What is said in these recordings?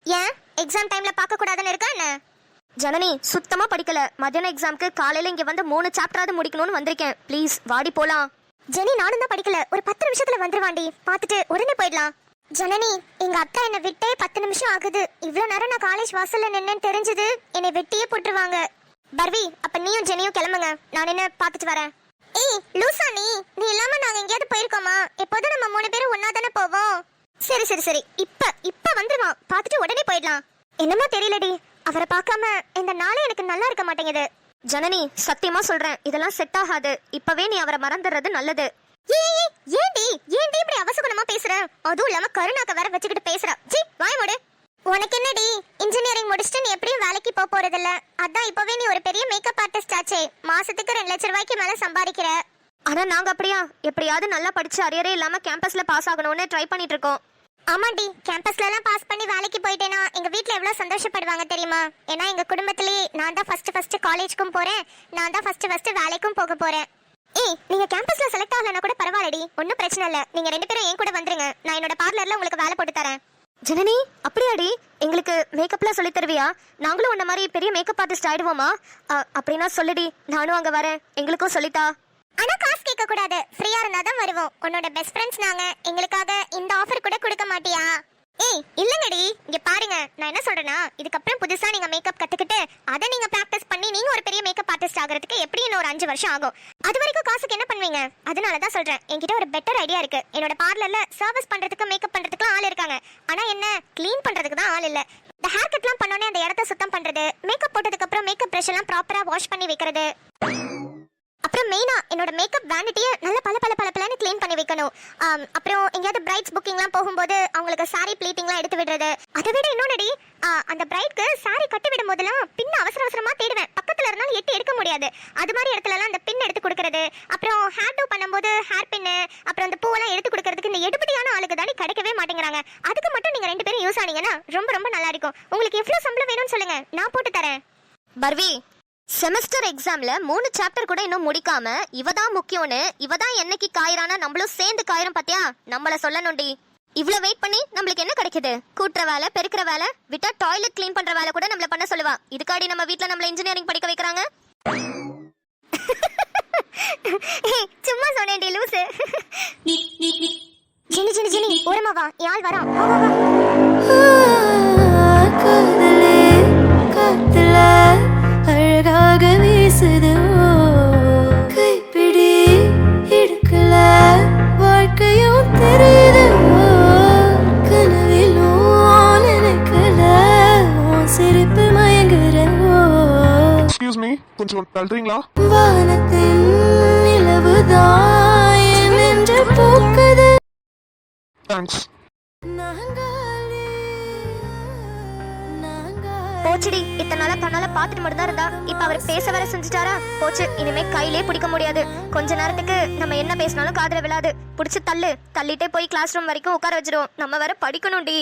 ஏன் எக்ஸாம் டைம்ல பார்க்க கூடாதுன்னு இருக்கா என்ன? ஜனனி சுத்தமா படிக்கல. மத்தியான எக்ஸாம்க்கு காலையில இங்க வந்து 3 சாப்டராவது முடிக்கணும்னு வந்திருக்கேன். ப்ளீஸ் வாடி போலாம். ஜெனி நானும் தான் படிக்கல. ஒரு 10 நிமிஷத்துல வந்துருவாண்டி. பார்த்துட்டு உடனே போயிடலாம். ஜனனி எங்க அக்கா என்ன விட்டே 10 நிமிஷம் ஆகுது. இவ்வளவு நேரம் நான் காலேஜ் வாசல்ல நின்னேன்னு தெரிஞ்சது என்னை வெட்டியே போட்டுருவாங்க. பர்வி அப்ப நீயும் ஜெனியும் கிளம்புங்க. நான் என்ன பார்த்துட்டு வரேன். ஏய் லூசா நீ இல்லாம நாங்க எங்கேயாவது போயிருக்கோமா? எப்போதும் நம்ம 3 பேரும் ஒன்னா தானே போவோம். சரி சரி சரி இப்ப வந்துருவான். பார்த்துட்டு உடனே போயிடலாம். என்னமா தெரியலடி, அவரை பார்க்காம இந்த நாளே எனக்கு நல்லா இருக்க மாட்டேங்குது. ஜனனி சத்தியமா சொல்றேன், இதெல்லாம் செட் ஆகாது. இப்பவே நீ அவரை மறந்துடுறது நல்லது. ஏண்டி இப்படி அவசகுணமா பேசுற? அதுவும் இல்லாம கருணாக்க வேற வச்சுக்கிட்டு பேசுற. ஜி வாய் மூடு. உனக்கு என்னடி, இன்ஜினியரிங் முடிச்சுட்டு நீ எப்படியும் வேலைக்கு போக போறதில்ல. அதான் இப்பவே நீ ஒரு பெரிய மேக்கப் ஆர்டிஸ்ட் ஆச்சே. மாசத்துக்கு 2 லட்சம் ரூபாய்க்கு மேல சம்பாதிக்கிற. ஆனா நாங்க அப்படியா? எப்படியாவது நல்லா படிச்சு அரியரே இல்லாம கேம்பஸ்ல பாஸ் ஆகணும்னு ட்ரை பண்ணிட்டு இருக்கோம். ஆமாண்டி, கேம்பஸ்ல எல்லாம் பாஸ் பண்ணி வேலைக்கு போயிட்டேனா எங்க வீட்ல எவ்வளவு சந்தோஷப்படுவாங்க தெரியுமா? ஏன்னா எங்க குடும்பத்திலேயே நான் தான் ஃபர்ஸ்ட் காலேஜ்க்கும் போறேன், நான் தான் ஃபர்ஸ்ட் வேலைக்கும் போக போறேன். ஏய் நீங்க கேம்பஸ்ல செலக்ட் ஆகலனா கூட பரவாயில்லடி, ஒன்னும் பிரச்சனை இல்ல. நீங்க 2 பேரும் என் கூட வந்துருங்க. நான் என்னோட பார்லர்ல உங்களுக்கு வேலை போட்டு தரேன். ஜனனி அப்படியாடி? எங்களுக்கு மேக்கப்லாம் சொல்லி தருவியா? நாங்களும் உன்ன மாதிரி பெரிய மேக்கப் ஆர்டிஸ்ட் ஆயிடுவோமா? அப்படின்னா சொல்லுடி, நானும் அங்க வரேன். எங்களுக்கும் சொல்லித்தா. ஆனா காசு கேட்க கூடாது, ஃப்ரீயா இருந்தா தான் வருவோம். உன்னோட பெஸ்ட் ஃப்ரெண்ட்ஸ் நாங்க, எங்களுக்காக இந்த ஆஃபர் கூட கொடுக்க மாட்டியா? ஏய் இல்லங்கடி, இங்க பாருங்க, நான் என்ன சொல்றேன்னா, இதுக்கப்புறம் புதுசா நீங்க மேக்கப் கத்துக்கிட்டு அதை நீங்க பிராக்டிஸ் பண்ணி நீங்க ஒரு பெரிய மேக்கப் ஆர்டிஸ்ட் ஆகிறதுக்கு எப்படி இன்னும் ஒரு 5 வருஷம் ஆகும். அது வரைக்கும் காசுக்கு என்ன பண்ணுவீங்க? அதனால தான் சொல்றேன், என்கிட்ட ஒரு பெட்டர் ஐடியா இருக்கு. என்னோட பார்லர்ல சர்வீஸ் பண்றதுக்கு மேக்கப் பண்றதுக்கு ஆள் இருக்காங்க. ஆனா என்ன, க்ளீன் பண்றதுக்கு தான் ஆள் இல்ல. இந்த ஹேர் கட்லாம் பண்ணோனே அந்த இடத்த சுத்தம் பண்றது, மேக்கப் போட்டதுக்கு அப்புறம் மேக்கப் பிரஷ் எல்லாம் ப்ராப்பரா வாஷ் பண்ணி வைக்கிறது, அப்புறம் மெயினா என்னோட மேக்கப் வேனிட்டியை நல்ல பல க்ளீன் பண்ணி வைக்கணும். அப்புறம் எங்கேயாவது பிரைட்ஸ் புக்கிங்லாம் போகும்போது அவங்களுக்கு சாரி ப்ளீட்டிங்லாம் எடுத்து விடுறது. அதை விட இன்னொன்னடி, அந்த பிரைட்க்கு சாரி கட்டி விடும் போதெல்லாம் பின் அவசரமா தேடுவேன். பக்கத்துல இருந்தாலும் எட்டி எடுக்க முடியாது. அது மாதிரி இடத்துலலாம் அந்த பின் எடுத்து கொடுக்கறது, அப்புறம் ஹேர் டூ பண்ணும்போது ஹேர் பின்னு, அப்புறம் அந்த பூவெல்லாம் எடுத்து கொடுக்கறதுக்கு இந்த எடுபடியான ஆளுக்கு தானே கிடைக்கவே மாட்டேங்கிறாங்க. அதுக்கு மட்டும் நீங்க 2 பேரும் யூஸ் ஆனீங்கன்னா ரொம்ப நல்லா இருக்கும். உங்களுக்கு எவ்வளவு சம்பளம் வேணும்னு சொல்லுங்க, நான் போட்டு தரேன். பர்வி செமஸ்டர் எக்ஸாம்ல 3 சாப்டர் கூட இன்னும் முடிக்காம இவதான் முக்கியம்னு, இவதான் என்னைக்கு காயிறானா நம்மளும் சேர்ந்து காயிரும் பாத்தியா? நம்மள சொல்லணும்டி. இவ்வளவு வெயிட் பண்ணி நம்மளுக்கு என்ன கிடைக்குது? கூட்டுற வேலை, பெருக்கிற வேலை, விட்டா டாய்லெட் க்ளீன் பண்ற வேலை கூட நம்மள பண்ண சொல்லுவா. இதுக்காடி நம்ம வீட்ல நம்மள இன்ஜினியரிங் படிக்க வைக்கிறாங்க? சும்மா சொன்னேன்டி லூசு. ஜினி ஓரமா வா, யாழ் வரா. வா வா வா. அழகாக வீசுது கைப்பிடி இடுக்கல, வாழ்க்கையும் தெரியுது கனவிலும் நினைக்கல, சிரிப்பு மயங்குற. எக்ஸ்கியூஸ் மீ, கொஞ்சம் தள்ளுறீங்களா? வானத்தின் நிலவுதான் என்று பூக்குது. தேங்க்ஸ். போச்சுடி, இத்தனை நாளா தன்னால பாத்துட்டு மட்டும் தான் இருந்தா. இப்ப அவர் பேச வர செஞ்சுட்டாரா? போச்சு, இனிமே கையிலே பிடிக்க முடியாது. கொஞ்ச நேரத்துக்கு நம்ம என்ன பேசினாலும் காதுல விழாது. புடிச்சு தள்ளிட்டே போய் கிளாஸ் ரூம் வரைக்கும் உட்கார வச்சிருவோம். நம்ம வேற படிக்கணும்டி.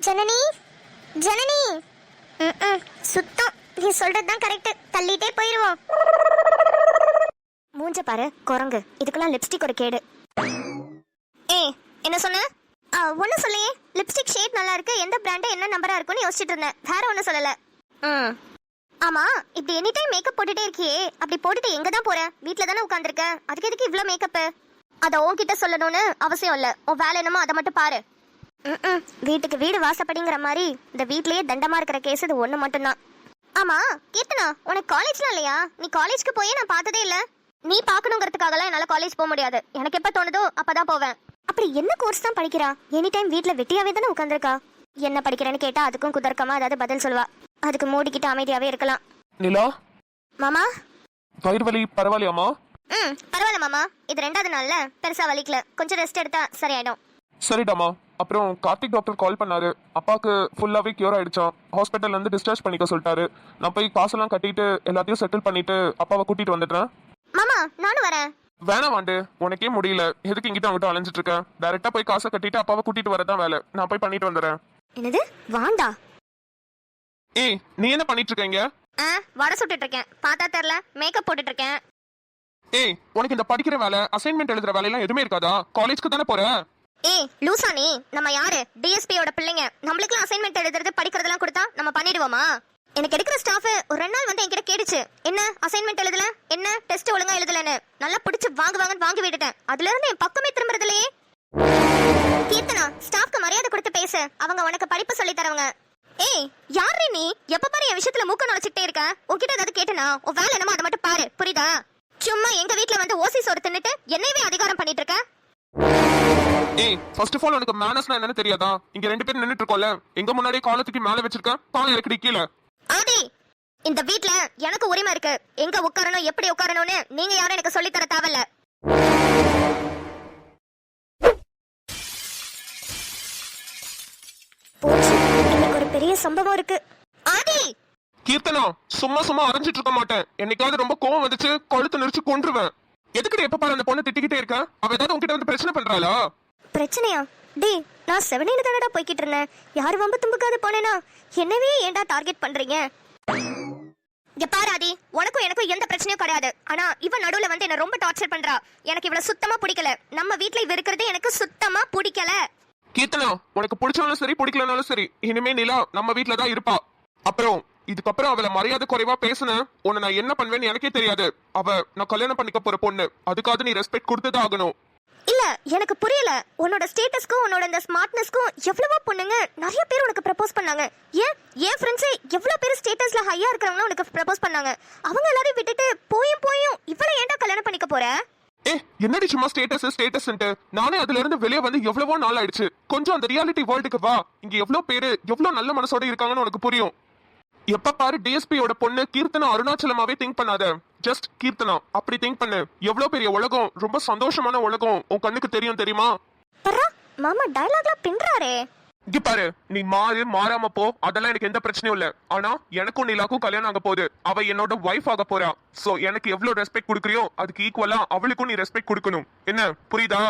ஜனனி சுத்தம், நீ சொல்றதுதான் கரெக்ட். தள்ளிட்டே போயிருவோம். மூஞ்ச பாரு குரங்கு, இதுக்கெல்லாம் லிப்ஸ்டிக் ஒரு கேடு. ஏய் என்ன சொன்ன? ஒன்னும் சொல்லையே. லிப்ஸ்டிக் ஷேட் நல்லா இருக்கு, எந்த பிராண்ட் என்ன நம்பரா இருக்குன்னு யோசிச்சுட்டு இருந்தேன், வேற ஒன்னும் சொல்லல. ஆமா, இப்படி எனி டைம் மேக்கப் போட்டுட்டே இருக்கியே, அப்படி போட்டுட்டு எங்க தான் போற? வீட்ல தானே உட்கார்ந்திருக்க, அதுக்கு எதுக்கு இவ்ளோ மேக்கப்? அத உன்கிட்ட சொல்லணும்னு அவசியம் இல்ல. உன் வேலை என்னமோ அதை மட்டும் பாரு. வீட்டுக்கு வீடு வாசப்படிங்கிற மாதிரி இந்த வீட்லயே தண்டமா இருக்கிற கேஸ் இது ஒண்ணு மட்டும்தான். ஆமா கீர்த்தனா, உனக்கு காலேஜ்லாம் இல்லையா? நீ காலேஜ்க்கு போயே நான் பார்த்ததே இல்ல. நீ பாக்கணுங்கிறதுக்காகலாம் என்னால காலேஜ் போக முடியாது. எனக்கு எப்ப தோணுதோ அப்பதான் போவேன். அப்படி என்ன கோர்ஸ் தான் படிக்கிறா? எனி டைம் வீட்ல வெட்டியாவே தானே உட்கார்ந்திருக்கா. என்ன படிக்கிறேன்னு கேட்டா அதுக்கும் குதர்க்கமா அதாவது பதில் சொல்லுவா. அதுக்கு மூடிக்கிட்டு அமைதியாவே இருக்கலாம். நிலா மாமா, வயிறு வலி பரவாயில்லையாமா? பரவாயில்ல மாமா, இது 2வது நாள்ல பெருசா வலிக்கல. கொஞ்சம் ரெஸ்ட் எடுத்தா சரியாயிடும். சரிடாமா. அப்புறம் கார்த்திக் டாக்டர் கால் பண்ணாரு. அப்பாவுக்கு ஃபுல்லாவே கியூர் ஆயிடுச்சான். ஹாஸ்பிட்டல்ல இருந்து டிஸ்சார்ஜ் பண்ணிக்க சொல்லிட்டாரு. நான் போய் காசெல்லாம் கட்டிட்டு எல்லாத்தையும் செட்டில் பண்ணிட்டு அப்பாவை கூட்டிட்டு வந்துட்டேன். மாமா நானும் வரேன். வேணாம் வாண்டு, உனக்கே முடியல, எதுக்கு இங்கிட்ட அங்கிட்ட அலைஞ்சிட்டு இருக்கேன்? டைரக்டா போய் காசை கட்டிட்டு அப்பாவை கூட்டிட்டு வரதான் வேலை. நான் போய் பண்ணிட்டு வந்துடுறேன். என்னது வாண்டா? ஏய் நீ என்ன பண்ணிட்டு இருக்கீங்க? வடை சுட்டுட்டு இருக்கேன். பார்த்தா தெரியல, மேக்கப் போட்டுட்டு இருக்கேன். ஏய் உனக்கு இந்த படிக்கிற வேலை, அசைன்மெண்ட் எழுதுற வேலையெல்லாம் எதுவுமே இருக்காதா? காலேஜ்க்கு தானே போற? ஏய் லூசா நீ, நம்ம யாரு டிஎஸ்பியோட பிள்ளைங்க, நம்மளுக்குலாம் அசைன்மெண்ட் எழுதுறது படிக்கிறதெல்லாம் கொடுத்தா நம்ம பண்ணிடுவோமா? எனக்கு எடுக்கிற ஸ்டாஃப் ஒரு 2 நாள் வந்து என்கிட்ட கேடுச்சு, என்ன அசைன்மெண்ட் எழுதல, என்ன டெஸ்ட் ஒழுங்கா எழுதலன்னு. நல்லா பிடிச்சு வாங்குவாங்கன்னு வாங்கி விட்டுட்டேன். அதுல இருந்து என் பக்கமே திரும்புறது இல்லையே. கீர்த்தனா, ஸ்டாஃப்க்கு மரியாதை கொடுத்து பேசு, அவங்க உனக்கு படிப்பு சொல்லி தரவங்க. ஏய் யாரு நீ, எப்ப பாரு என் விஷயத்துல மூக்க நுழைச்சிட்டே இருக்க. உன்கிட்ட ஏதாவது கேட்டனா உன் வேலை என்னமோ அதை மட்டும் பாரு, புரியுதா? சும்மா எங்க வீட்ல வந்து ஓசி சோறு தின்னுட்டு என்னையவே அதிகாரம் பண்ணிட்டு இருக்க. ஏய் ஃபர்ஸ்ட் ஆஃப் ஆல் உனக்கு மேனஸ்னா என்னன்னு தெரியாதா? இங்க 2 பேர் நின்னுட்டு இருக்கோம்ல, எங்க முன்னாடியே காலத்துக்கு மேல வச்சிருக்க, காலை இறக்கடி கீழே. ஆதி, இந்த வீட்ல எனக்கு உரிமை இருக்கு, எங்க உட்காரணும் எப்படி உட்காரணும்னு நீங்க யாரும் எனக்கு சொல்லி தர தேவையில்ல. போச்சு, இன்னைக்கு ஒரு பெரிய சம்பவம் இருக்கு. ஆதி, கீர்த்தனா, சும்மா சும்மா அரைஞ்சிட்டு இருக்க மாட்டேன். என்னைக்காவது ரொம்ப கோவம் வந்துச்சு கழுத்து நெரிச்சு கொன்றுவேன். எதுக்கு எப்ப பாரு அந்த பொண்ணு திட்டிக்கிட்டே இருக்க? அவ ஏதாவது உன்கிட்ட வந்து பிரச்சனை பண்றாளா? பிரச்சனையா? டேய், நான் 7 தானடா போய்கிட்டு இருந்தேன். யாரு வம்பு தும்புக்காது போனேனா என்னவே ஏன்டா டார்கெட் பண்றீங்க? இங்க பாரு ஆதி, உனக்கும் எனக்கும் எந்த பிரச்சனையும் கிடையாது. ஆனா இவ நடுவுல வந்து என்ன ரொம்ப டார்ச்சர் பண்றா. எனக்கு இவள சுத்தமா பிடிக்கல. நம்ம வீட்ல இவ இருக்கிறது எனக்கு சுத்தமா பிடிக்கல. கீர்த்தனா, உனக்கு பிடிச்சாலும் சரி பிடிக்கலனாலும் சரி, இனிமே நிலா நம்ம வீட்ல தான் இருப்பா. அப்புறம் இதுக்கப்புறம் அவளை மரியாதை குறைவா பேசுன உன்னை நான் என்ன பண்ணுவேன்னு எனக்கே தெரியாது. அவ நான் கல்யாணம் பண்ணிக்க போற பொண்ணு, அதுக்காக நீ ரெஸ்பெக்ட் கொடுத்துதான் ஆகணும். இல்ல, எனக்கு புரியல. உன்னோட ஸ்டேட்டஸ்க்கும் உன்னோட இந்த ஸ்மார்ட்னஸ்க்கும் எவ்வளவோ பொண்ணுங்க நிறைய பேர் உனக்கு ப்ரப்போஸ் பண்ணாங்க. என் ஃப்ரெண்ட்ஸே எவ்வளவு பேர் ஸ்டேட்டஸ்ல ஹையா இருக்கிறவங்க உனக்கு ப்ரப்போஸ் பண்ணாங்க. அவங்க எல்லாரையும் விட்டுட்டு போயும் இவ்வளவு ஏன்டா கல்யாணம் பண்ணிக்க போற? என்னடி சும்மா ஸ்டேட்டஸ்ன்ட்டு? நானே அதுல இருந்து வெளியே வந்து எவ்வளவோ நாள் ஆயிடுச்சு. கொஞ்சம் அந்த ரியாலிட்டி வேர்ல்டுக்கு வா. இங்க எவ்வளவு பேரு எவ்வளவு நல்ல மனசோட இருக்காங்கன்னு உனக்கு புரியும். எப்ப பாரு டிஎஸ்பியோட பொண்ணு கீர்த்தனா அருணாச்சலமாவே திங்க் பண்ணாத. ஜஸ்ட் கீர்த்தனா அப்படி திங்க் பண்ணு. எவ்வளவு பெரிய உலகம், ரொம்ப சந்தோஷமான உலகம் உன் கண்ணுக்கு தெரியும் தெரியுமா? மாமா டயலாக்லாம் பின்றாரே. இங்க பாரு, நீ மாறாம போ, அதெல்லாம் எனக்கு எந்த பிரச்சனையும் இல்ல. ஆனா எனக்கும் நிலாக்கும் கல்யாணம் ஆக போகுது. அவ என்னோட வைஃப் ஆக போறா. சோ எனக்கு எவ்வளவு ரெஸ்பெக்ட் கொடுக்கறியோ அதுக்கு ஈக்குவலா அவளுக்கும் நீ ரெஸ்பெக்ட் கொடுக்கணும். என்ன புரியுதா?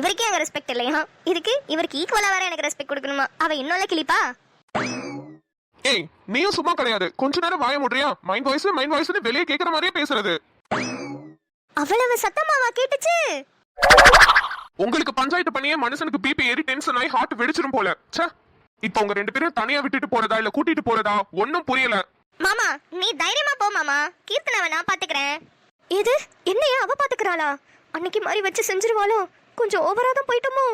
இவருக்கே அங்க ரெஸ்பெக்ட் இல்லையா? இதுக்கு இவருக்கு ஈக்குவலா வேற எனக்கு ரெஸ்பெக்ட் கொடுக்கணுமா? அவ இன்னொல்ல கிளிப்பா. ஏய் நீயும் சும்மா கிடையாது. கொஞ்ச நேரம் வாய முடுறியா? மைண்ட் வாய்ஸ்னு வெளியே கேக்குற மாதிரியே பேசுறது. அவ்வளவு சத்தமாவா கேட்டுச்சு? உங்களுக்கு பஞ்சாயத்து பண்ணியே மனுஷனுக்கு பிபி ஏறி டென்ஷன் ஆகி ஹார்ட் வெடிச்சிரும் போல. ச்சே, இப்போ உங்க 2 பேரும் தனியா விட்டுட்டு போறதா இல்ல கூட்டிட்டு போறதா ஒன்னும் புரியல. மாமா நீ தைரியமா போ மாமா, கீர்த்தனாவை நான் பாத்துக்கிறேன். இது என்னையா அவ பாத்துக்கிறாளா? அன்னைக்கு மாதிரி வச்சு செஞ்சிருவாளோ? கொஞ்சம் ஓவரா தான் போயிட்டோமோ?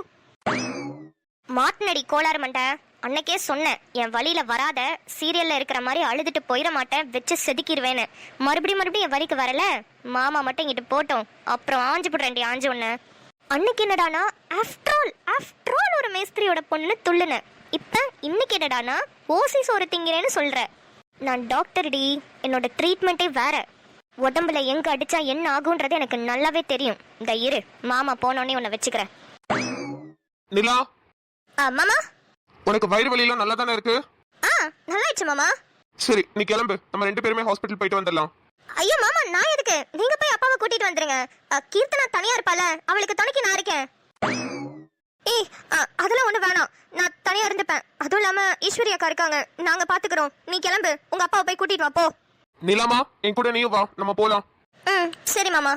மாட்டுனடி கோளாறு மண்டை. அன்னைக்கே சொன்னேன், என் வழியில வராத, சீரியல்ல இருக்கிற மாதிரி அழுதுட்டு போயிட மாட்டேன், வச்சு செதுக்கிடுவேன்னு. மறுபடியும் என் வழிக்கு வரல. மாமா மட்டும் இங்கிட்டு போட்டோம், அப்புறம் ஆஞ்சு போடுறேன்டி ஆஞ்சு ஒண்ணு. அன்னைக்கு என்னடானா ஆஃப்டர் ஆல் ஒரு மேஸ்திரியோட பொண்ணு துள்ளுன. இப்ப இன்னைக்கு என்னடானா ஓசி சோறு திங்கிறேன்னு சொல்ற. நான் டாக்டர் டி, என்னோட ட்ரீட்மெண்ட்டே வேற. உடம்புல எங்க அடிச்சா என்ன ஆகுன்றது எனக்கு நல்லாவே தெரியும். இந்த இரு, மாமா போனோடனே உன்னை வச்சுக்கிறேன். நிலா, மாமா உனக்கு வயிறு வலியெல்லாம் நல்லா தானே இருக்கு? நல்லாயிடுச்சு மாமா. சரி நீ கிளம்பு, நம்ம 2 பேருமே ஹாஸ்பிட்டல் போயிட்டு வந்துடலாம். ஐயோ மாமா, நான் எதுக்கு? நீங்க போய் அப்பாவை கூட்டிட்டு வந்துருங்க. கீர்த்தனா தனியா இருப்பால, அவளுக்கு துணைக்கு நான் இருக்கேன். ஏய் அதெல்லாம் ஒண்ணு வேணாம், நான் தனியா இருந்துப்பேன். அதுவும் இல்லாம ஈஸ்வரி அக்கா இருக்காங்க, நாங்க பாத்துக்கிறோம். நீ கிளம்பு, உங்க அப்பாவை போய் கூட்டிட்டு வா போ. நீலாமா, என் கூட நீயும் வா, நம்ம போலாம். சரி மாமா.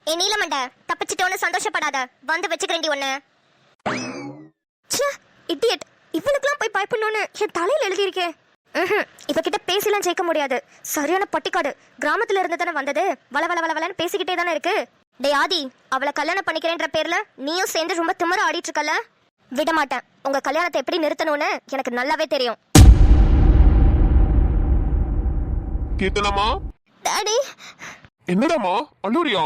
நீலமண்ட தப்பிச்சிட்டோன்னு சந்தோஷப்படாத, வந்து வச்சுக்கிறேன்டி ஒண்ணு. இடியட், இவனுக்குலாம் போய் பயப்படணும்னு என் தலையில எழுதியிருக்கேன். இவகிட்ட பேசலாம் ஜெயிக்க முடியாது. சரியான பட்டிக்காடு. கிராமத்துல இருந்து தானே வந்தது, வளன்னு பேசிக்கிட்டே தானே இருக்கு. டே ஆதி, அவளை கல்யாணம் பண்ணிக்கிறேன்ற பேர்ல நீயும் சேர்ந்து ரொம்ப திமிர ஆடிட்டு இருக்கல. விட மாட்டேன். உங்க கல்யாணத்தை எப்படி நிறுத்தணும்னு எனக்கு நல்லாவே தெரியும். கீர்த்தனாமா. டாடி. என்னடாமா அலூரியா?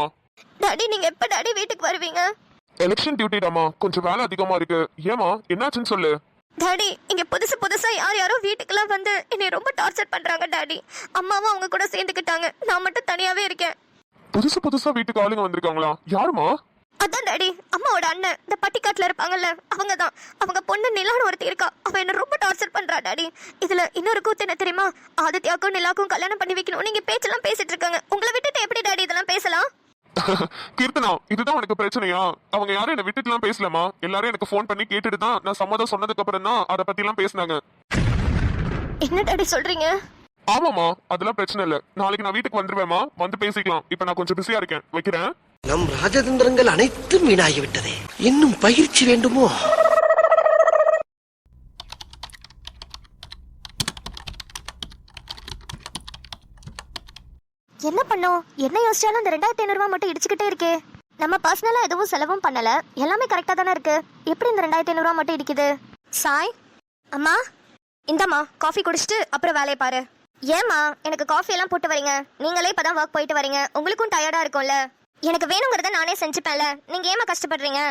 டாடி நீங்க எப்ப டாடி வீட்டுக்கு வருவீங்க? எலெக்ஷன் டியூட்டிடாமா, கொஞ்சம் வேலை அதிகமா இருக்கு. ஏமா என்னாச்சுன்னு சொல்லு. டாடி இங்க புதுசா யாரோ வீட்டுக்கெல்லாம் வந்து என்னை ரொம்ப டார்ச்சர் பண்றாங்க டாடி. அம்மாவும் அவங்க கூட சேர்ந்துக்கிட்டாங்க, நான் மட்டும் தனியாவே இருக்கேன். புதுசா வீட்டுக்கு ஆளுங்க வந்திருக்காங்களா? யாருமா? அதான் டாடி, அம்மாவோட அண்ணன், இந்த பட்டிக்காட்டுல இருப்பாங்கல்ல, அவங்கதான். அவங்க பொண்ணு நிலான்னு ஒருத்தி இருக்கா, அவ என்ன ரொம்ப டார்ச்சர் பண்றா டாடி. இதுல இன்னொரு கூத்து என்ன தெரியுமா? ஆதித்யாக்கும் நிலாக்கும் கல்யாணம் பண்ணி வைக்கணும் நீங்க பேச்செல்லாம் பேசிட்டு இருக்காங்க. உங்களை விட்டுட்டு எப்படி டாடி இதெல்லாம் பேசலாம்? கீர்த்தனா, இதுதான் உனக்கு பிரச்சனையா? அவங்க யாரும் என்ன விட்டுட்டுலாம் பேசலாமா? எல்லாரும் எனக்கு போன் பண்ணி கேட்டுட்டு தான் நான் சம்மதம் சொன்னதுக்கு அப்புறம் தான் அதை பத்தி எல்லாம் பேசினாங்க. என்ன டாடி சொல்றீங்க? ஆமாமா, அதெல்லாம் பிரச்சனை இல்ல. நாளைக்கு நான் வீட்டுக்கு வந்துருவேமா, வந்து பேசிக்கலாம். இப்ப நான் கொஞ்சம் பிஸியா இருக்கேன், வைக்கிறேன். நம் ராஜதந்திரங்கள் அனைத்தும் வீணாகிவிட்டதே. இன்னும் பயிற்சி வேண்டுமோ? என்ன பண்ணோம்? என்ன யோசிச்சாலும் இந்த 2500 ரூபாய் மட்டும் இடிச்சுக்கிட்டே இருக்கே. நம்ம பர்சனலா எதுவும் செலவும் பண்ணல, எல்லாமே கரெக்டா தானே இருக்கு. எப்படி இந்த 2500 ரூபாய் மட்டும் இடிக்குது? சாய், அம்மா இந்தம்மா காஃபி குடிச்சிட்டு அப்புறம் வேலையை பாரு. ஏம்மா எனக்கு காஃபி எல்லாம் போட்டு வரீங்க? நீங்களே இப்பதான் ஒர்க் போயிட்டு வரீங்க, உங்களுக்கும் டயர்டா இருக்கும்ல. எனக்கு வேணுங்கிறத நானே செஞ்சுப்பேன்ல, நீங்க ஏமா கஷ்டப்படுறீங்க?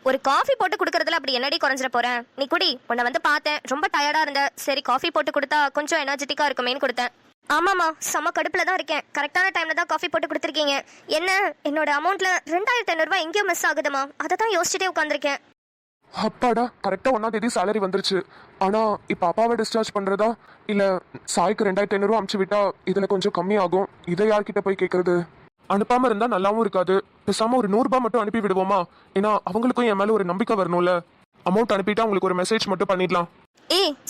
ஒரு காஃபி போட்டு குடுக்கறதுல அப்படி என்னடி குறைஞ்சிட போறேன்? நீ குடி. உன்னை வந்து பார்த்தேன், ரொம்ப டயர்டா இருந்த, சரி காஃபி போட்டு கொடுத்தா கொஞ்சம் எனர்ஜெட்டிக்கா இருக்குமேன்னு கொடுத்தேன். ஆமாம்மா, செம்ம கடுப்புல தான் இருக்கேன். கரெக்டான டைம்ல தான் காஃபி போட்டு கொடுத்துருக்கீங்க. என்ன என்னோட அமௌண்ட்ல 2500 ரூபாய் எங்கேயோ மிஸ் ஆகுதுமா, அதை தான் யோசிச்சுட்டே உட்காந்துருக்கேன். அப்பாடா, கரெக்டா 1ஆம் தேதி சேலரி வந்துருச்சு. ஆனா இப்ப அப்பாவை டிஸ்சார்ஜ் பண்றதா இல்ல சாய்க்கு 2500 ரூபா அமுச்சு விட்டா இதுல கொஞ்சம் கம்மி ஆகும். இதை யார்கிட்ட போய் கேட்கறது? அனுப்பாம இருந்தா நல்லாவும் இருக்காது. பேசாம ஒரு 100 ரூபாய் மட்டும் அனுப்பி விடுவோமா? ஏன்னா அவங்களுக்கும் என் மேல ஒரு நம்பிக்கை வரணும்ல. அமௌண்ட் அனுப்பிட்டா உங்களுக்கு ஒரு மெசேஜ் மட்டும் பண்ணிடலாம்.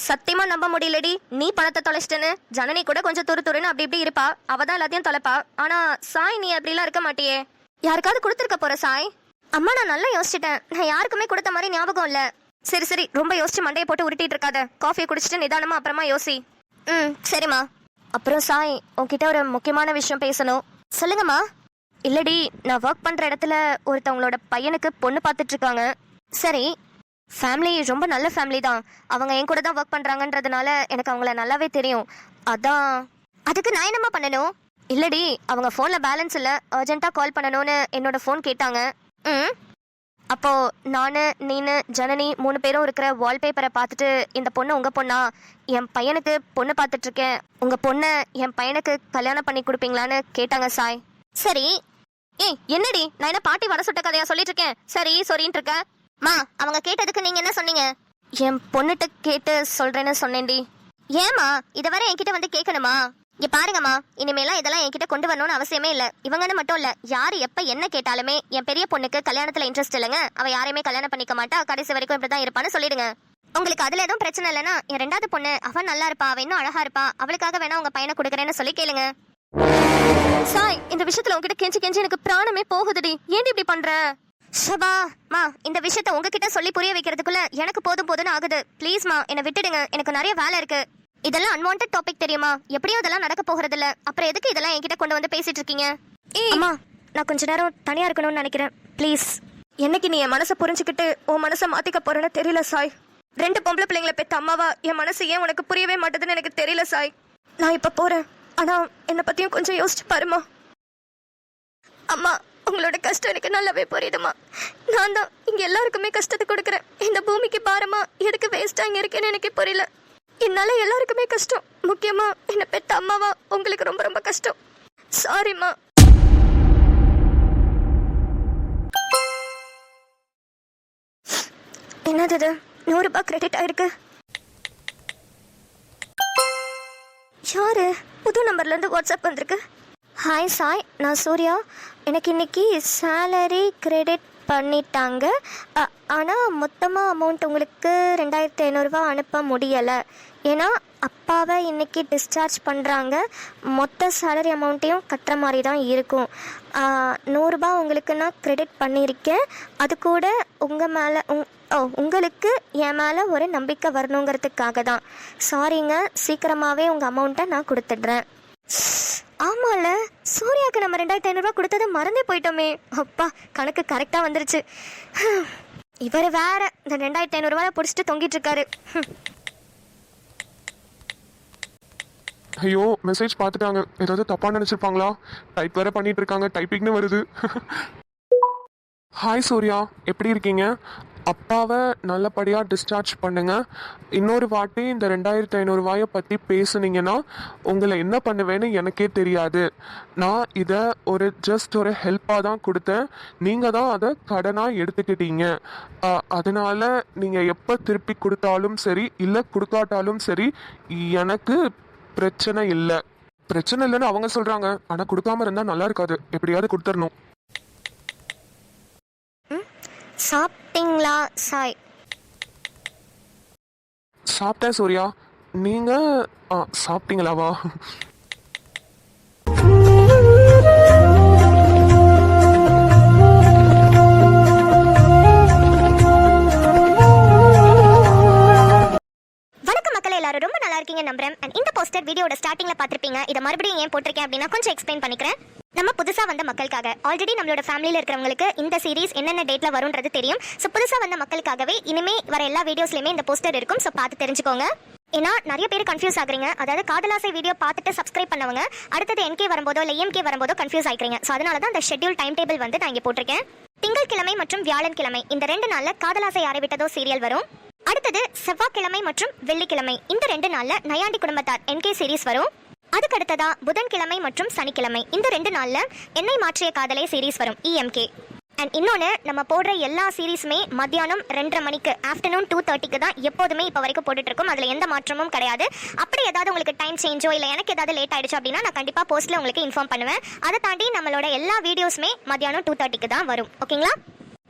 சத்தியமா நம்ப முடியலடி, நீ பணத்தை தொலைச்சிட்டேன்னு. ஜனனி கூட கொஞ்சம் துருன்னு அப்படி இப்படி இருப்பா, அவதான் எல்லாத்தையும் தொலைப்பா. ஆனா சாய் நீ அப்படிலாம் இருக்க மாட்டியே. யாருக்காவது கொடுத்துருக்க போற சாய்? அம்மா நான் நல்லா யோசிச்சிட்டேன், நான் யாருக்குமே கொடுத்த மாதிரி ஞாபகம் இல்ல. சரி சரி, ரொம்ப யோசிச்சு மண்டையை போட்டு உருட்டிட்டு இருக்காத. காஃபியை குடிச்சிட்டு நிதானமா அப்புறமா யோசி. சரிம்மா. அப்புறம் சாய், உன்கிட்ட ஒரு முக்கியமான விஷயம் பேசணும். சொல்லுங்கம்மா. இல்லடி, நான் ஒர்க் பண்ற இடத்துல ஒருத்தவங்களோட பையனுக்கு பொண்ணு பார்த்துட்டு இருக்காங்க. சரி, ஃபேமிலி ரொம்ப நல்ல ஃபேமிலி தான். அவங்க என் கூட தான் ஒர்க் பண்றாங்கன்றதுனால எனக்கு அவங்கள நல்லாவே தெரியும். அதான். அதுக்கு நான் என்னம்மா பண்ணணும்? இல்லடி, அவங்க ஃபோன்ல பேலன்ஸ் இல்லை, அர்ஜென்ட்டாக கால் பண்ணணும்னு என்னோட ஃபோன் கேட்டாங்க. அப்போ நானு நீனு ஜனனி 3 பேரும் இருக்கிற வால்பேப்பரை பார்த்துட்டு, இந்த பொண்ணு உங்க பொண்ணா? என் பையனுக்கு பொண்ணு பார்த்துட்டு இருக்கேன், உங்க பொண்ணை என் பையனுக்கு கல்யாணம் பண்ணி கொடுப்பீங்களான்னு கேட்டாங்க சாய். சரி. என்னடி, நான் என்ன பாட்டி வர சுட்ட கதையா சொல்லிட்டு இருக்கேன்? சரி சொரின்னு இருக்க. மா, அவங்க கேட்டதுக்கு நீங்க என்ன சொன்னீங்க? என் பொண்ணுகிட்ட கேட்டு சொல்றேன்னு சொன்னேன்டி. ஏமா இதுவரை என்கிட்ட வந்து கேட்கணுமா? இங்க பாருங்கம்மா, இனிமேலாம் இதெல்லாம் என்கிட்ட கொண்டு வரணும்னு அவசியமே இல்ல. இவங்கன்னு மட்டும் இல்ல, யாரு எப்ப என்ன கேட்டாலுமே என் பெரிய பொண்ணுக்கு கல்யாணத்துல இன்ட்ரெஸ்ட் இல்லைங்க, அவ யாரையுமே கல்யாணம் பண்ணிக்க மாட்டா, கடைசி வரைக்கும் இப்படிதான் இருப்பான்னு சொல்லிடுங்க. உங்களுக்கு அதுல எதுவும் பிரச்சனை இல்லைன்னா என் 2வது பொண்ணு அவ நல்லா இருப்பா, அவ இன்னும் அழகா இருப்பா, அவளுக்காக வேணா உங்க பையனை கொடுக்குறேன்னு சொல்லி கேளுங்க. சாய், இந்த விஷயத்துல உங்ககிட்ட கெஞ்சி கெஞ்சி எனக்கு பிராணமே போகுதுடி. ஏன் இப்படி பண்ற? ஷபா மா, இந்த விஷயத்த உங்ககிட்ட சொல்லி புரிய வைக்கிறதுக்குள்ள எனக்கு போதும்னு ஆகுது. ப்ளீஸ்மா, என்னை விட்டுடுங்க, எனக்கு நிறைய வேலை இருக்கு. இதெல்லாம் அன்வான்ட் டாபிக் தெரியுமா? எப்படியும் இதெல்லாம் நடக்க போகிறது இல்ல, அப்புறம் எதுக்கு இதெல்லாம் என்கிட்ட கொண்டு வந்து பேசிட்டு இருக்கீங்க? அம்மா, நான் கொஞ்ச நேரம் தனியா இருக்கணும்னு நினைக்கிறேன், ப்ளீஸ். என்னைக்கு நீ என் மனசை புரிஞ்சுக்கிட்டு உன் மனசை மாத்திக்க போறேன்னு தெரியல சாய். 2 பொம்பளை பிள்ளைங்களை பெத்த அம்மாவா என் மனசு ஏன் உனக்கு புரியவே மாட்டேதுன்னு எனக்கு தெரியல சாய். நான் இப்ப போறேன், ஆனா என்னை பத்தியும் கொஞ்சம் யோசிச்சு பாருமா. அம்மா, உங்களோட கஷ்டம் எனக்கு நல்லாவே புரியுதுமா. நான் தான் இங்க எல்லாருக்குமே கஷ்டத்தை கொடுக்குறேன். இந்த பூமிக்கு பாரமா எதுக்கு வேஸ்டா இங்க இருக்கேன்னு எனக்கு புரியல. என்னால எல்லாருக்குமே கஷ்டம், முக்கியமா என்ன பெத்த அம்மாவா உங்களுக்கு ரொம்ப ரொம்ப கஷ்டம். சாரிம்மா. என்னது இது? 100 ரூபாய் கிரெடிட் ஆயிருக்கு. யாரு? புது நம்பர்ல இருந்து வாட்ஸ்அப் வந்திருக்கு. ஹாய் சாய், நான் சூர்யா. எனக்கு இன்னைக்கு சேலரி கிரெடிட் பண்ணிட்டாங்க. ஆனால் மொத்தமாக அமௌண்ட் உங்களுக்கு 2500 ரூபா அனுப்ப முடியலை. ஏன்னா அப்பாவை இன்னைக்கு டிஸ்சார்ஜ் பண்ணுறாங்க. மொத்த சேலரி அமௌண்ட்டையும் கட்டுற மாதிரி தான் இருக்கும். 100 ரூபா உங்களுக்கு நான் கிரெடிட் பண்ணியிருக்கேன். அது கூட உங்கள் மேலே உங்களுக்கு என் மேலே ஒரு நம்பிக்கை வரணுங்கிறதுக்காக தான். சாரிங்க, சீக்கிரமாகவே உங்கள் அமௌண்ட்டை நான் கொடுத்துட்றேன். ஆமால, சூர்யாவுக்கு நம்ம 2500 ரூபா கொடுத்ததை மறந்தே போயிட்டோமே. அப்பா, கணக்கு கரெக்டாக வந்துருச்சு. இவர் வேற இந்த 2500 ரூபாய் பிடிச்சிட்டு தொங்கிட்டு இருக்காரு. ஐயோ, மெசேஜ் பார்த்துட்டாங்க. ஏதாவது தப்பா நினைச்சிருப்பாங்களா? டைப் வேற பண்ணிட்டு இருக்காங்க, டைப்பிங்னு வருது. ஹாய் சூர்யா, எப்படி இருக்கீங்க? அப்பாவை நல்லபடியாக டிஸ்சார்ஜ் பண்ணுங்க. இன்னொரு வாட்டி இந்த 2500 ரூபாயை பற்றி பேசுனீங்கன்னா உங்களை என்ன பண்ணுவேன்னு எனக்கே தெரியாது. நான் இதை ஜஸ்ட் ஒரு ஹெல்ப்பாக தான் கொடுத்தேன். நீங்கள் தான் அதை கடனாக எடுத்துக்கிட்டீங்க. அதனால நீங்கள் எப்போ திருப்பி கொடுத்தாலும் சரி, இல்லை கொடுக்காட்டாலும் சரி, எனக்கு பிரச்சனை இல்லை. பிரச்சனை இல்லைன்னு அவங்க சொல்கிறாங்க, ஆனால் கொடுக்காம இருந்தால் நல்லா இருக்காது. எப்படியாவது கொடுத்துடணும். சாப்பிட்டீங்களா சாய்? சாப்பிட்டேன் சூர்யா. நீங்க சாப்பிட்டீங்களாவா? போஸ்டர் வீடியோட ஸ்டார்டிங்ல பார்த்திருப்பீங்க. இதை மறுபடியும் ஏன் போட்டிருக்கேன் அப்படின்னா கொஞ்சம் எக்ஸ்பிளைன் பண்ணிக்கிறேன். நம்ம புதுசா வந்த மக்களுக்காக ஆல்ரெடி நம்மளோட ஃபேமிலியில இருக்கிறவங்களுக்கு இந்த சீரிஸ் என்னென்ன டேட்ல வரும்ன்றது தெரியும். ஸோ புதுசா வந்த மக்களுக்காகவே இனிமே வர எல்லா வீடியோஸ்லயுமே இந்த போஸ்டர் இருக்கும். ஸோ பார்த்து தெரிஞ்சுக்கோங்க. ஏன்னா நிறைய பேர் கன்ஃபியூஸ் ஆகுறீங்க. அதாவது காதலாசை வீடியோ பார்த்துட்டு சப்ஸ்கிரைப் பண்ணவங்க அடுத்தது NK வரும்போதோ இல்லை EMK வரும்போதோ கன்ஃபியூஸ் ஆகிக்கிறீங்க. ஸோ அதனால தான் அந்த ஷெட்யூல் டைம் டேபிள் வந்து நான் இங்கே போட்டிருக்கேன். திங்கட்கிழமை மற்றும் வியாழன்கிழமை இந்த 2 நாள்ல காதலாசை யாரை விட்டதோ சீரியல் வரும். அடுத்தது செவ்வாய்க்கிழமை மற்றும் வெள்ளிக்கிழமை இந்த 2 நாள்ல நயாண்டி குடும்பத்தார் NK சீரிஸ் வரும். அதுக்கு அடுத்ததா புதன்கிழமை மற்றும் சனிக்கிழமை இந்த 2 நாள்ல என்னை மாற்றிய காதலே சீரிஸ் வரும் EMK. அண்ட் இன்னொன்று, நம்ம போடுற எல்லா சீரீஸுமே மத்தியானம் 2:30 மணிக்கு ஆஃப்டர்நூன் 2:30க்கு தான் எப்போதுமே இப்போ வரைக்கும் போட்டுட்டு இருக்கோம். அதில் எந்த மாற்றமும் கிடையாது. அப்படி ஏதாவது உங்களுக்கு டைம் சேஞ்சோ இல்லை எனக்கு ஏதாவது லேட் ஆயிடுச்சு அப்படின்னா நான் கண்டிப்பாக போஸ்ட்டில் உங்களுக்கு இன்ஃபார்ம் பண்ணுவேன். அதை தாண்டி நம்மளோட எல்லா வீடியோஸுமே மத்தியானம் 2:30க்கு தான் வரும். ஓகேங்களா?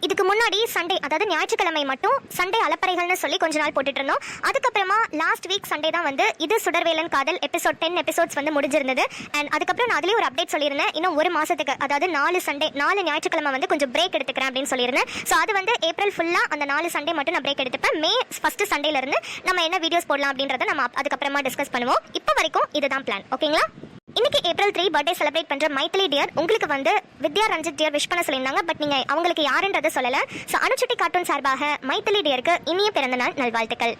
இதுக்கு முன்னாடி சண்டே, அதாவது ஞாயிற்றுக்கிழமை மட்டும் சண்டே அலப்பறைகள்னு சொல்லி கொஞ்ச நாள் போட்டுட்டு இருந்தோம். அதுக்கப்புறமா லாஸ்ட் வீக் சண்டே தான் வந்து இது சுடர்வேலன் காதல் எபிசோட் 10 எபிசோட்ஸ் வந்து முடிஞ்சிருந்தது. அண்ட் அதுக்கப்புறம் நான் அதுலேயே ஒரு அப்டேட் சொல்லியிருந்தேன். இன்னும் ஒரு மாசத்துக்கு, அதாவது 4 ஞாயிற்றுக்கிழமை வந்து கொஞ்சம் பிரேக் எடுத்துக்கிறேன் அப்படின்னு சொல்லியிருந்தேன். ஸோ அது வந்து ஏப்ரல் ஃபுல்லாக அந்த 4 சண்டே மட்டும் நான் பிரேக் எடுத்துப்பேன். மே ஃபர்ஸ்ட் சண்டேல இருந்து நம்ம என்ன வீடியோஸ் போடலாம் அப்படின்றத நம்ம அதுக்கப்புறமா டிஸ்கஸ் பண்ணுவோம். இப்போ வரைக்கும் இதுதான் பிளான். ஓகேங்களா? இன்னைக்கு ஏப்ரல் 3 பர்த்டே செலிப்ரேட் பண்ற மைத்திலி டியர் உங்களுக்கு வந்து வித்யா ரஞ்சித் டியர் விஷ் பண்ண சொல்லியிருந்தாங்க. பட் நீங்க அவங்களுக்கு யாருன்றதை சொல்லல. ஸோ அனுச்சுட்டி கார்ட்டூன் சார்பாக மைத்திலி டியருக்கு இனிய பிறந்த நாள் நல்வாழ்த்துக்கள்.